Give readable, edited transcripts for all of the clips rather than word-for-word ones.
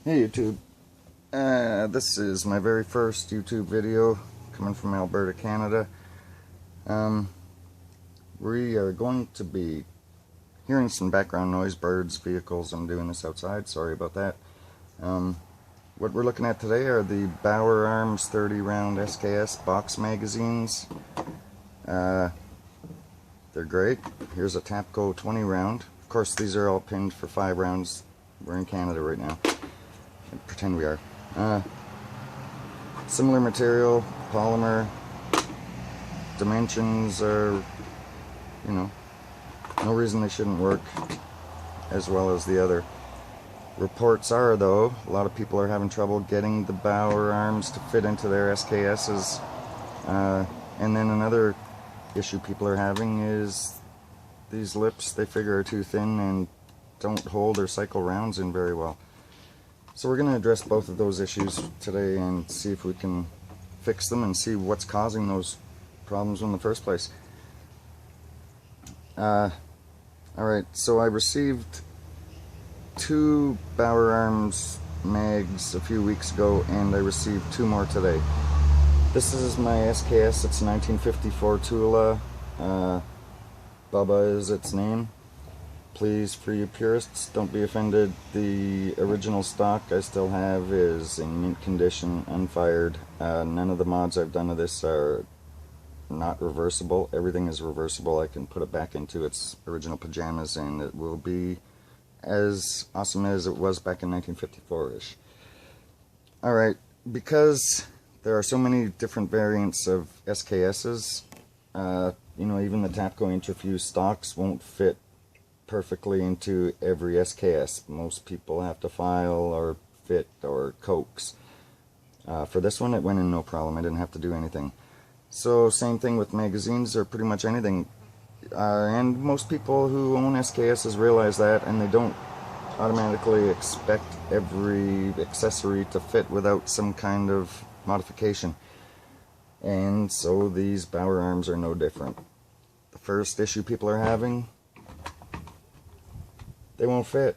Hey YouTube, this is my very first YouTube video coming from Alberta, Canada. We are going to be hearing some background noise, birds, vehicles. I'm doing this outside, sorry about that. What we're looking at today are the Baur Arms 30 round SKS box magazines. They're great. Here's a TAPCO 20 round. Of course these are all pinned for 5 rounds. We're in Canada right now. Pretend we are. Similar material, polymer, dimensions are, you know, no reason they shouldn't work as well as the other. Reports are, though, a lot of people are having trouble getting the Baur Arms to fit into their SKSs. And then another issue people are having is these lips, they figure, are too thin and don't hold or cycle rounds in very well. So we're going to address both of those issues today and see if we can fix them and see what's causing those problems in the first place. Alright, so I received 2 Baur Arms mags a few weeks ago and I received 2 more today. This is my SKS, it's a 1954 Tula. Bubba is its name. Please, for you purists, don't be offended. The original stock I still have is in mint condition, unfired. None of the mods I've done to this are not reversible. Everything is reversible. I can put it back into its original pajamas and it will be as awesome as it was back in 1954-ish. Alright, because there are so many different variants of SKSs, you know, even the TAPCO Intrafuse stocks won't fit perfectly into every SKS. Most people have to file or fit or coax. For this one it went in no problem. I didn't have to do anything. So same thing with magazines or pretty much anything. And most people who own SKSs realize that, and they don't automatically expect every accessory to fit without some kind of modification. And so these Baur Arms are no different. The first issue people are having, they won't fit.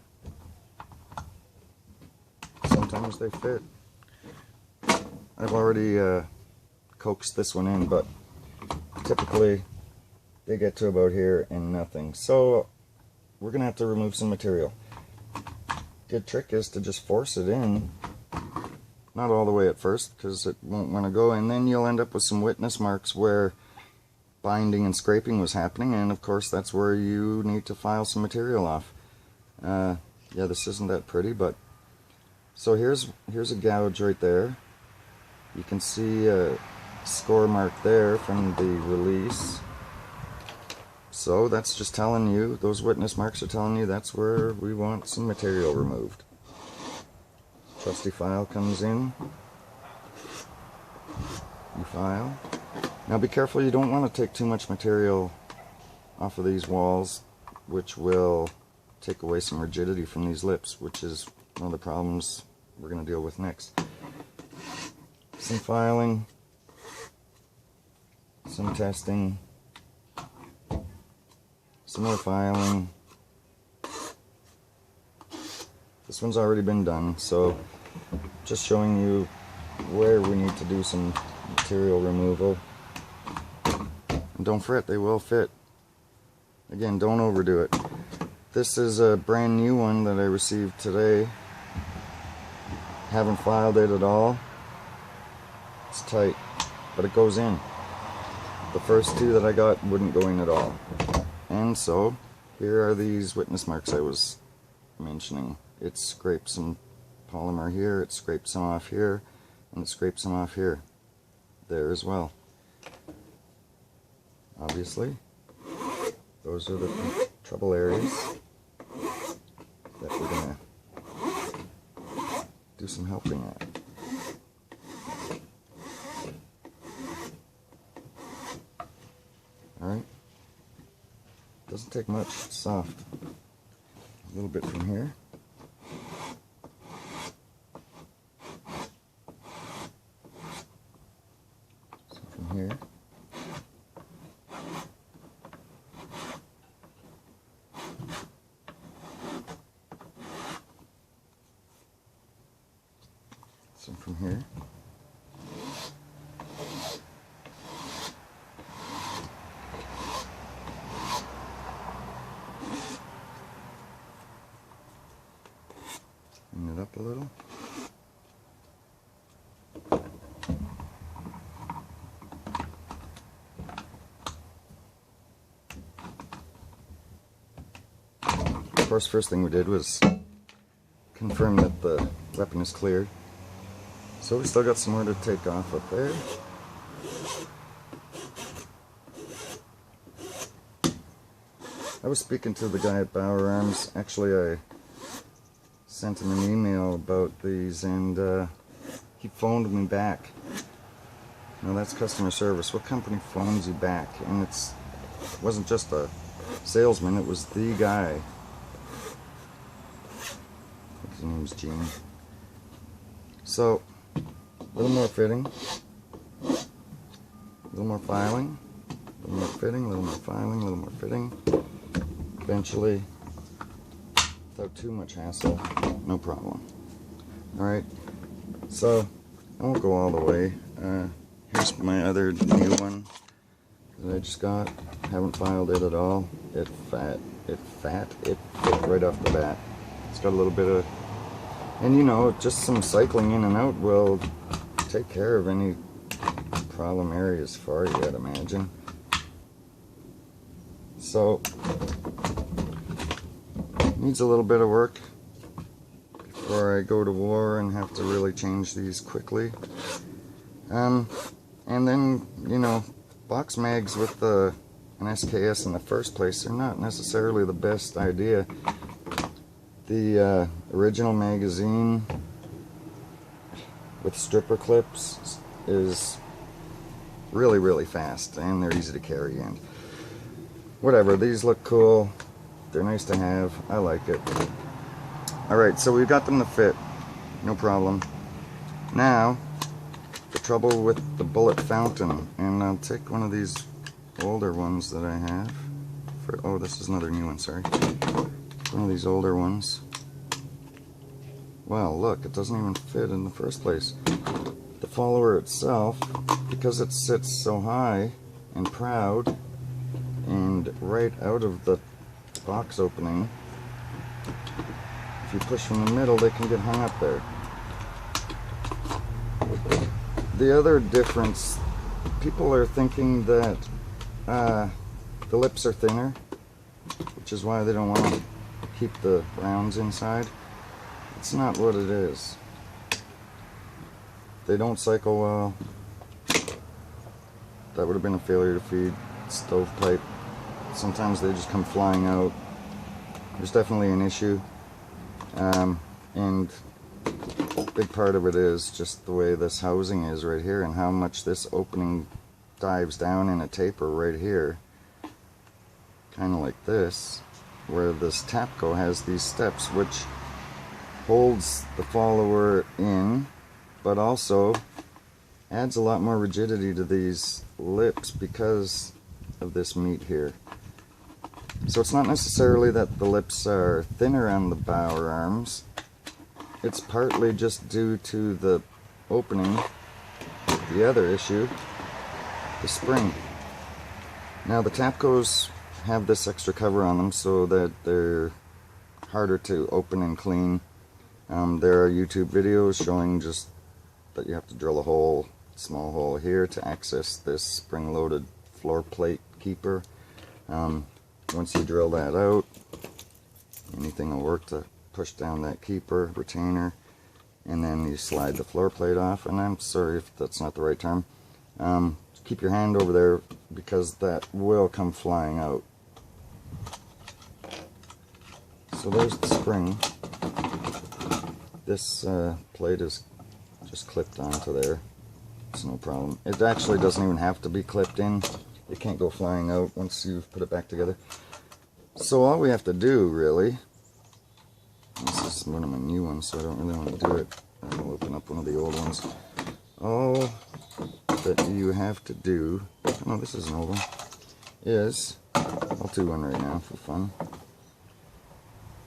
Sometimes they fit. I've already coaxed this one in, but typically they get to about here and nothing. So we're gonna have to remove some material. Good trick is to just force it in, not all the way at first because it won't want to go, and then you'll end up with some witness marks where binding and scraping was happening, and of course that's where you need to file some material off. Yeah, this isn't that pretty, but so here's a gouge right there. You can see a score mark there from the release. So that's just telling you, those witness marks are telling you that's where we want some material removed. Trusty file comes in. You file. Now be careful, you don't want to take too much material off of these walls, which will take away some rigidity from these lips, which is one of the problems we're going to deal with next. Some filing, some testing, some more filing. This one's already been done, so just showing you where we need to do some material removal. And don't fret, they will fit. Again, don't overdo it. This is a brand new one that I received today. Haven't filed it at all. It's tight, but it goes in. The first 2 that I got wouldn't go in at all. And so, here are these witness marks I was mentioning. It scraped some polymer here, it scraped some off here, and it scraped some off here. There as well. Obviously, those are the trouble areas that we're going to do some helping at. Alright, doesn't take much, it's soft. A little bit from here. Some from here. some from here. Bring it up a little. Of course, first thing we did was confirm that the weapon is cleared. So we still got some more to take off up there. I was speaking to the guy at Baur Arms. Actually, I sent him an email about these, and he phoned me back. Now that's customer service. What company phones you back? And it wasn't just a salesman, it was the guy. His name's Gene. So, a little more fitting, a little more filing, a little more fitting, a little more filing, a little more fitting. Eventually, without too much hassle, no problem. Alright, so I won't go all the way. Here's my other new one that I just got. Haven't filed it at all. It fit right off the bat. It's got a little bit of, and you know, just some cycling in and out will take care of any problem areas for you, I'd imagine. So, needs a little bit of work before I go to war and have to really change these quickly. And then, you know, box mags with an SKS in the first place are not necessarily the best idea. The original magazine with stripper clips is really, really fast, and they're easy to carry, and whatever, these look cool, they're nice to have, I like it. Alright, so we got them to fit, no problem. Now, the trouble with the bullet fountain, and I'll take one of these older ones that I have. Oh, this is another new one, sorry. One of these older ones. Well, look, it doesn't even fit in the first place. The follower itself, because it sits so high and proud and right out of the box opening, if you push from the middle, they can get hung up there. The other difference, people are thinking that the lips are thinner, which is why they don't want to keep the rounds inside. It's not what it is. They don't cycle well. That would have been a failure to feed. Stovepipe. Sometimes they just come flying out. There's definitely an issue. And a big part of it is just the way this housing is right here and how much this opening dives down in a taper right here. Kind of like this, where this TAPCO has these steps which holds the follower in, but also adds a lot more rigidity to these lips because of this meat here. So it's not necessarily that the lips are thinner on the Baur Arms, it's partly just due to the opening. The other issue, the spring. Now the TAPCOs have this extra cover on them so that they're harder to open and clean. There are YouTube videos showing just that you have to drill a hole, small hole here to access this spring-loaded floor plate keeper. Once you drill that out, anything will work to push down that keeper, retainer, and then you slide the floor plate off. And I'm sorry if that's not the right term. Keep your hand over there because that will come flying out. So there's the spring. This plate is just clipped onto there. It's no problem. It actually doesn't even have to be clipped in. It can't go flying out once you've put it back together. So all we have to do, really, this is one of my new ones, so I don't really want to do it. I'll open up one of the old ones. All that you have to do, oh, this is an old one, is, I'll do one right now for fun.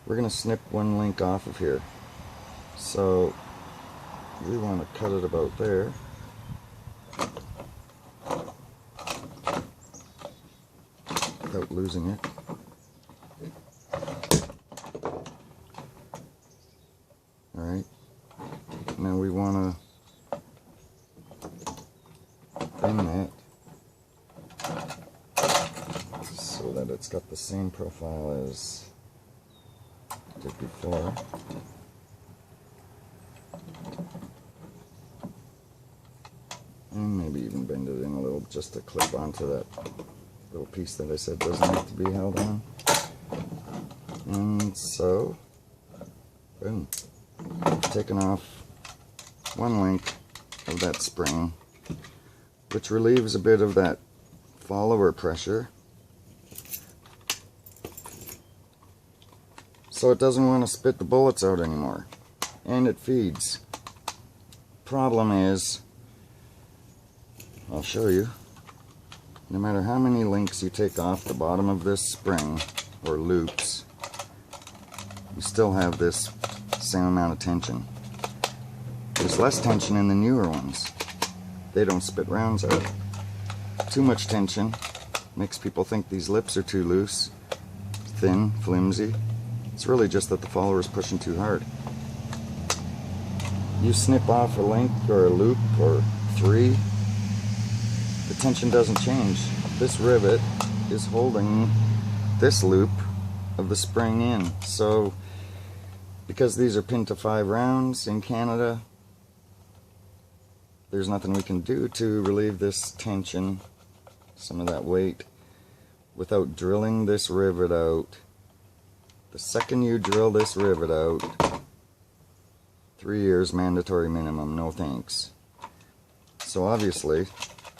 We're going to snip one link off of here. So we want to cut it about there. Without losing it. Alright, now we want to thin that so that it's got the same profile as it did before. And maybe even bend it in a little just to clip onto that little piece that I said doesn't have to be held on. And so, boom. Taking off one link of that spring, which relieves a bit of that follower pressure. So it doesn't want to spit the bullets out anymore. And it feeds. Problem is, I'll show you, no matter how many links you take off the bottom of this spring, or loops, you still have this same amount of tension. There's less tension in the newer ones. They don't spit rounds out. Too much tension makes people think these lips are too loose, thin, flimsy. It's really just that the follower is pushing too hard. You snip off a link or a loop or three, the tension doesn't change. This rivet is holding this loop of the spring in. So, because these are pinned to 5 rounds in Canada, there's nothing we can do to relieve this tension, some of that weight, without drilling this rivet out. The second you drill this rivet out, 3 years mandatory minimum, no thanks. So obviously,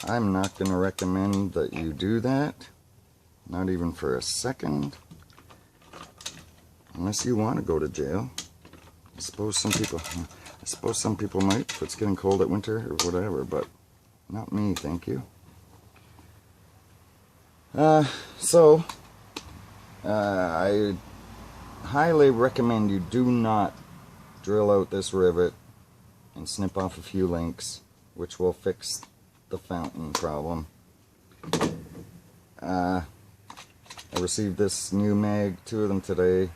I'm not going to recommend that you do that, not even for a second, unless you want to go to jail. I suppose some people might if it's getting cold at winter or whatever, but not me, thank you. I highly recommend you do not drill out this rivet and snip off a few links, which will fix the fountain problem. I received this new mag, 2 of them today.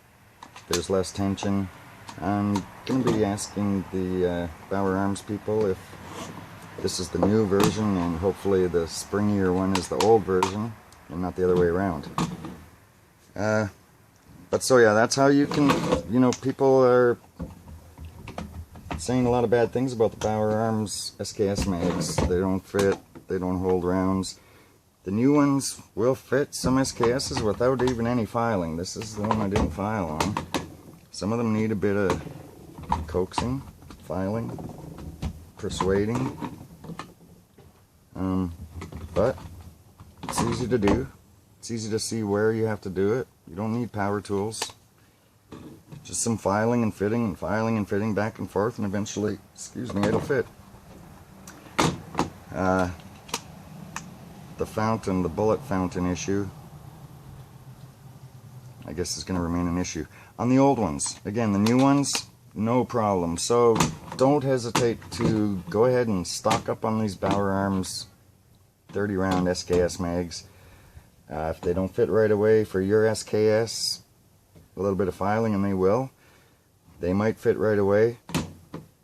There's less tension. I'm going to be asking the Baur Arms people if this is the new version, and hopefully the springier one is the old version and not the other way around. But so yeah, that's how you can, you know, people are saying a lot of bad things about the Baur Arms SKS mags. They don't fit, they don't hold rounds. The new ones will fit some SKSs without even any filing. This is the one I didn't file on. Some of them need a bit of coaxing, filing, persuading. But it's easy to do. It's easy to see where you have to do it. You don't need power tools. Just some filing and fitting back and forth, and eventually, excuse me, it'll fit. The fountain, the bullet fountain issue, I guess is going to remain an issue. On the old ones, again, the new ones, no problem. So don't hesitate to go ahead and stock up on these Baur Arms 30 round SKS mags. If they don't fit right away for your SKS, a little bit of filing and they will. They might fit right away.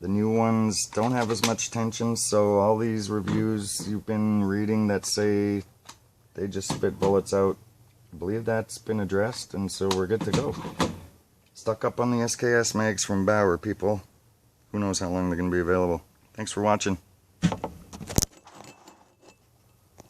The new ones don't have as much tension, so all these reviews you've been reading that say they just spit bullets out, I believe that's been addressed, and so we're good to go. Stock up on the SKS mags from Baur, people. Who knows how long they're going to be available. Thanks for watching.